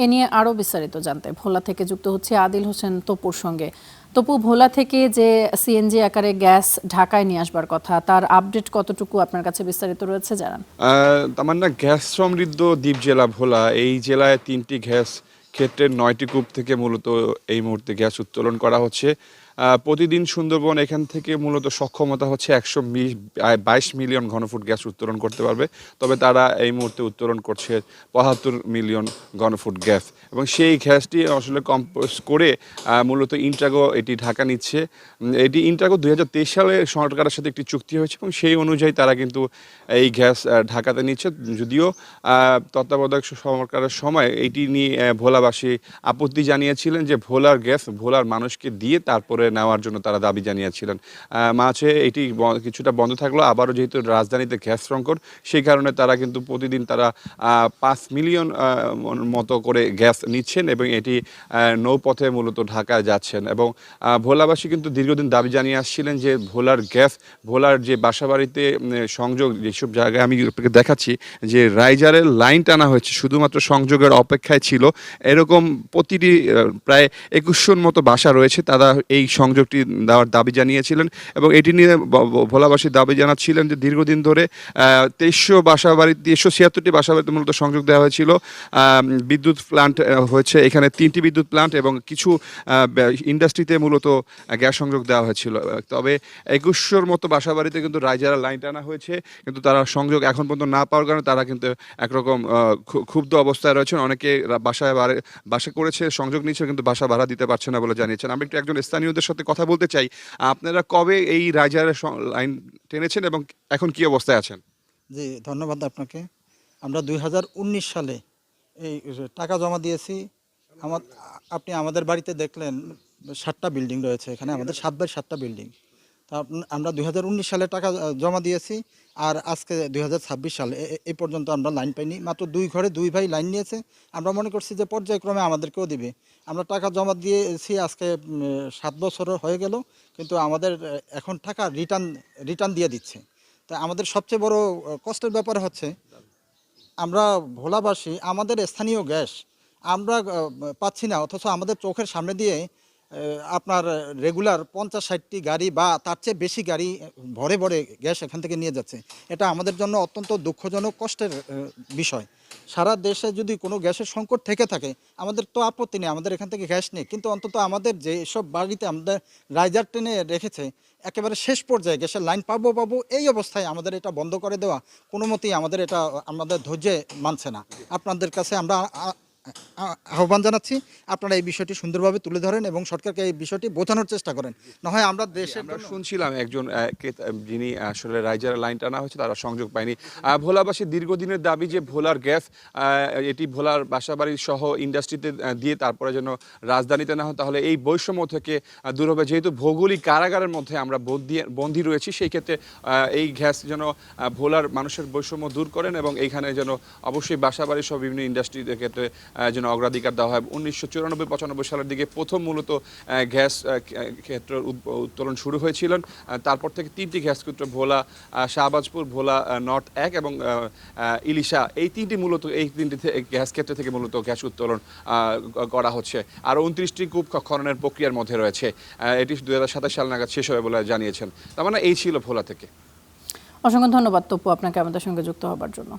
এ নিয়ে আরও বিস্তারিত জানতে ভোলা থেকে যুক্ত হচ্ছে আদিল হোসেন তপুর সঙ্গে। তপু, ভোলা থেকে যে সিএনজি আকারে গ্যাস ঢাকায় নিয়ে আসবার কথা, তার আপডেট কতটুকু আপনার কাছে বিস্তারিত রয়েছে জানান। তামান্না, গ্যাস সমৃদ্ধ দ্বীপ জেলা ভোলা। এই জেলায় ৩টি গ্যাস ক্ষেত্রের ৯টি কূপ থেকে মূলত এই মুহূর্তে গ্যাস উত্তোলন করা হচ্ছে। প্রতিদিন সুন্দরবন এখান থেকে মূলত সক্ষমতা হচ্ছে ১২২ মিলিয়ন ঘনফুট গ্যাস উত্তোলন করতে পারবে। তবে তারা এই মুহূর্তে উত্তোলন করছে ৭৫ মিলিয়ন ঘনফুট গ্যাস, এবং সেই গ্যাসটি আসলে কম্পোজ করে মূলত ইন্ট্রাগো এটি ঢাকা নিচ্ছে। এটি ইন্ট্রাগো ২০২৩ সালে সরকারের সাথে একটি চুক্তি হয়েছে, এবং সেই অনুযায়ী তারা কিন্তু এই গ্যাস ঢাকাতে নিচ্ছে। যদিও তত্ত্বাবধায়ক সরকারের সময় এটি নিয়ে ভোলাবাসী আপত্তি জানিয়েছিলেন যে ভোলার গ্যাস ভোলার মানুষকে দিয়ে তারপরে নেওয়ার জন্য তারা দাবি জানিয়েছিলেন। মাঝে এটি কিছুটা বন্ধ থাকলো, আবারও যেহেতু রাজধানীতে গ্যাস সংকট, সেই কারণে তারা কিন্তু প্রতিদিন তারা ৫ মিলিয়ন মতো করে গ্যাস নিচ্ছেন, এবং এটি নৌপথে মূলত ঢাকায় যাচ্ছেন। এবং ভোলাবাসী কিন্তু দীর্ঘদিন দাবি জানিয়ে আসছিলেন যে ভোলার গ্যাস, ভোলার যে বাসাবাড়িতে সংযোগ, যেসব জায়গায় আমি আপনাকে দেখাচ্ছি যে রাইজারের লাইন টানা হয়েছে, শুধুমাত্র সংযোগের অপেক্ষায় ছিল, এরকম প্রতিটি প্রায় ২১০০ মতো বাসা রয়েছে, তারা এই সংযোগটি দেওয়ার দাবি জানিয়েছিলেন। এবং এটি নিয়ে ভোলাবাসী দাবি জানাচ্ছিলেন যে দীর্ঘদিন ধরে ৩৭৬টি বাসাবাড়িতে মূলত সংযোগ দেওয়া হয়েছিল। বিদ্যুৎ প্ল্যান্ট হয়েছে এখানে ৩টি বিদ্যুৎ প্ল্যান্ট, এবং কিছু ইন্ডাস্ট্রিতে মূলত গ্যাস সংযোগ দেওয়া হয়েছিল। তবে ২১০০ মতো বাসাবাড়িতে কিন্তু রাইজারা লাইন টানা হয়েছে, কিন্তু তারা সংযোগ এখন পর্যন্ত না পাওয়ার কারণে তারা কিন্তু একরকম ক্ষুব্ধ অবস্থায় রয়েছেন। অনেকে বাসা করেছে, সংযোগ নিচ্ছে, কিন্তু বাসা ভাড়া দিতে পারছে না বলে জানিয়েছেন। আমি একটু একজন স্থানীয়দের সাথে কথা বলতে চাই। আপনারা কবে এই রাইজারের লাইন টেনেছেন এবং এখন কি অবস্থায় আছেন? জি, ধন্যবাদ আপনাকে। আমরা ২০১৯ সালে এই টাকা জমা দিয়েছি। আপনি আমাদের বাড়িতে দেখলেন ৭টা বিল্ডিং রয়েছে এখানে, আমাদের ৭/৭টা বিল্ডিং। তা আমরা ২০১৯ সালে টাকা জমা দিয়েছি, আর আজকে ২০২৬ সাল এই পর্যন্ত আমরা লাইন পাইনি। মাত্র ২ ঘরে ২ ভাই লাইন নিয়েছে। আমরা মনে করছি যে পর্যায়ক্রমে আমাদেরকেও দিবে। আমরা টাকা জমা দিয়েছি আজকে ৭ বছর হয়ে গেল, কিন্তু আমাদের এখন টাকা রিটার্ন দিয়ে দিচ্ছে। তা আমাদের সবচেয়ে বড় কষ্টের ব্যাপার হচ্ছে, আমরা ভোলাবাসী আমাদের স্থানীয় গ্যাস আমরা পাচ্ছি না, অথচ আমাদের চোখের সামনে দিয়ে আপনার রেগুলার ৫০-৬০টি গাড়ি বা তার চেয়ে বেশি গাড়ি ভরে ভরে গ্যাস এখান থেকে নিয়ে যাচ্ছে। এটা আমাদের জন্য অত্যন্ত দুঃখজনক, কষ্টের বিষয়। সারা দেশে যদি কোনো গ্যাসের সংকট থেকে থাকে, আমাদের তো আপত্তি নেই, আমাদের এখান থেকে গ্যাস নেই, কিন্তু অন্তত আমাদের যে সব বাড়িতে আমাদের রাইজার টেনে রেখেছে, একেবারে শেষ পর্যায়ে গ্যাসের লাইন পাবো এই অবস্থায় আমাদের এটা বন্ধ করে দেওয়া কোনো মতেই আমাদের এটা আমাদের ধৈর্যে মানছে না। আপনাদের কাছে আমরা আহ্বান জানাচ্ছি, আপনারা এই বিষয়টি সুন্দরভাবে তুলে ধরেন এবং সরকারকে এই বিষয়টি বোঝানোর চেষ্টা করেন। না হয় আমরা আমরা শুনছিলাম একজন যিনি আসলে রাইজার লাইন টানা হয়েছে, তারা সংযোগ পায়নি। ভোলাবাসী দীর্ঘদিনের দাবি যে ভোলার গ্যাস এটি ভোলার বাসাবাড়ি সহ ইন্ডাস্ট্রিতে দিয়ে তারপরে যেন রাজধানীতে না হয়, তাহলে এই বৈষম্য থেকে দূর হবে। যেহেতু ভৌগোলিক কারাগারের মধ্যে আমরা বন্দী রয়েছি, সেই ক্ষেত্রে এই গ্যাস যেন ভোলার মানুষের বৈষম্য দূর করেন, এবং এইখানে যেন অবশ্যই বাসাবাড়ি সহ বিভিন্ন ইন্ডাস্ট্রির ক্ষেত্রে যেন অগ্রাধিকার দেওয়া হয়। ১৯৯৪-৯৫ সালের দিকে প্রথম মূলত গ্যাস ক্ষেত্র উত্তোলন শুরু হয়েছিল। তারপর থেকে 3টি গ্যাস ক্ষেত্র, ভোলা, শাহবাজপুর, ভোলা নর্থ ১ এবং ইলিশা, এই 3টি মূলত এই 3টি গ্যাস ক্ষেত্র থেকে মূলত গ্যাস উত্তোলন করা হচ্ছে। আর ২৯টি কূপ খননের প্রক্রিয়ার মধ্যে রয়েছে। এটি ২০২৭ সাল নাগাদ শেষ হবে বলে জানিয়েছেন। তার মানে এই ছিল ভোলা থেকে। অসংখ্য ধন্যবাদ তপু আপনাকে আমাদের সঙ্গে যুক্ত হবার জন্য।